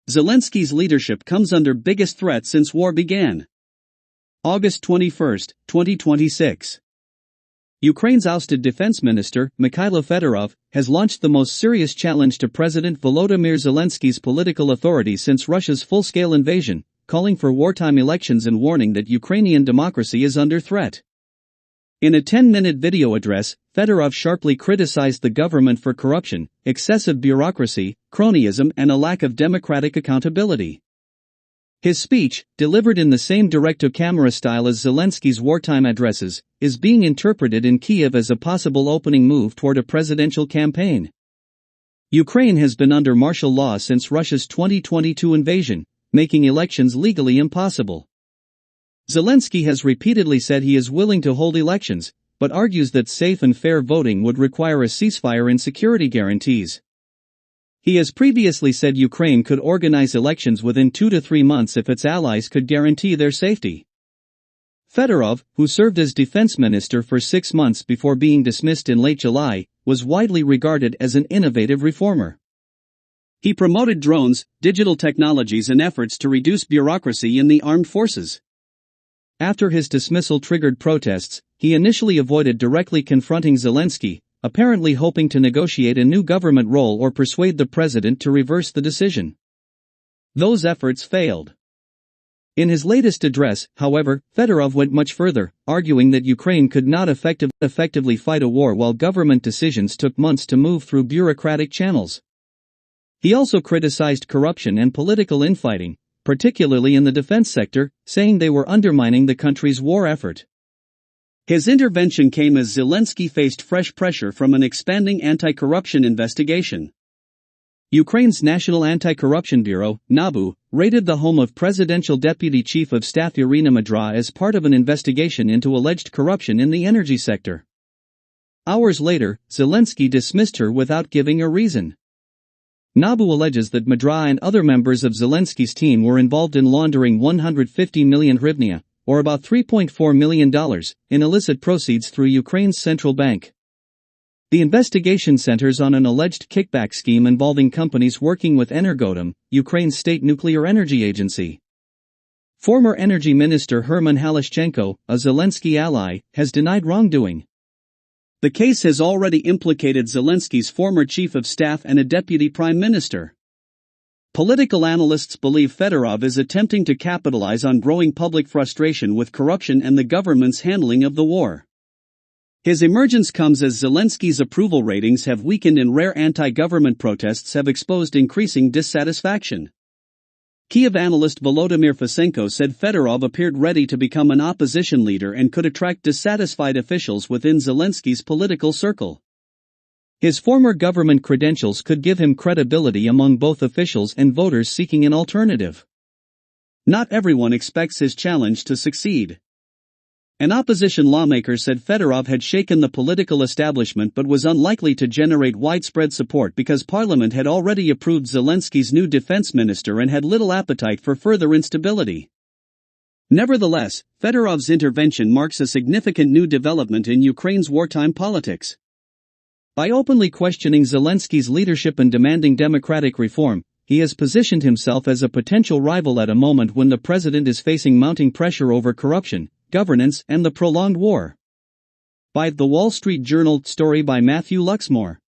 Zelensky's leadership comes under biggest threat since war began. August 21, 2026. Ukraine's ousted defense minister, Mikhailo Fedorov, has launched the most serious challenge to President Volodymyr Zelensky's political authority since Russia's full-scale invasion, calling for wartime elections and warning that Ukrainian democracy is under threat. In a 10-minute video address, Fedorov sharply criticized the government for corruption, excessive bureaucracy, cronyism, and a lack of democratic accountability. His speech, delivered in the same direct-to-camera style as Zelensky's wartime addresses, is being interpreted in Kyiv as a possible opening move toward a presidential campaign. Ukraine has been under martial law since Russia's 2022 invasion, making elections legally impossible. Zelensky has repeatedly said he is willing to hold elections, but argues that safe and fair voting would require a ceasefire and security guarantees. He has previously said Ukraine could organize elections within 2 to 3 months if its allies could guarantee their safety. Fedorov, who served as defense minister for 6 months before being dismissed in late July, was widely regarded as an innovative reformer. He promoted drones, digital technologies, and efforts to reduce bureaucracy in the armed forces. After his dismissal triggered protests, he initially avoided directly confronting Zelensky, apparently hoping to negotiate a new government role or persuade the president to reverse the decision. Those efforts failed. In his latest address, however, Fedorov went much further, arguing that Ukraine could not effectively fight a war while government decisions took months to move through bureaucratic channels. He also criticized corruption and political infighting, particularly in the defense sector, saying they were undermining the country's war effort. His intervention came as Zelensky faced fresh pressure from an expanding anti-corruption investigation. Ukraine's National Anti-Corruption Bureau, NABU, raided the home of Presidential Deputy Chief of Staff Irina Madra as part of an investigation into alleged corruption in the energy sector. Hours later, Zelensky dismissed her without giving a reason. NABU alleges that Madra and other members of Zelensky's team were involved in laundering 150 million hryvnia, or about $3.4 million, in illicit proceeds through Ukraine's central bank. The investigation centers on an alleged kickback scheme involving companies working with Energodom, Ukraine's state nuclear energy agency. Former Energy Minister Herman Halashchenko, a Zelensky ally, has denied wrongdoing. The case has already implicated Zelensky's former chief of staff and a deputy prime minister. Political analysts believe Fedorov is attempting to capitalize on growing public frustration with corruption and the government's handling of the war. His emergence comes as Zelensky's approval ratings have weakened and rare anti-government protests have exposed increasing dissatisfaction. Kyiv analyst Volodymyr Fesenko said Fedorov appeared ready to become an opposition leader and could attract dissatisfied officials within Zelensky's political circle. His former government credentials could give him credibility among both officials and voters seeking an alternative. Not everyone expects his challenge to succeed. An opposition lawmaker said Fedorov had shaken the political establishment but was unlikely to generate widespread support because Parliament had already approved Zelensky's new defense minister and had little appetite for further instability. Nevertheless, Fedorov's intervention marks a significant new development in Ukraine's wartime politics. By openly questioning Zelensky's leadership and demanding democratic reform, he has positioned himself as a potential rival at a moment when the president is facing mounting pressure over corruption, governance, and the prolonged war. By The Wall Street Journal, story by Matthew Luxmore.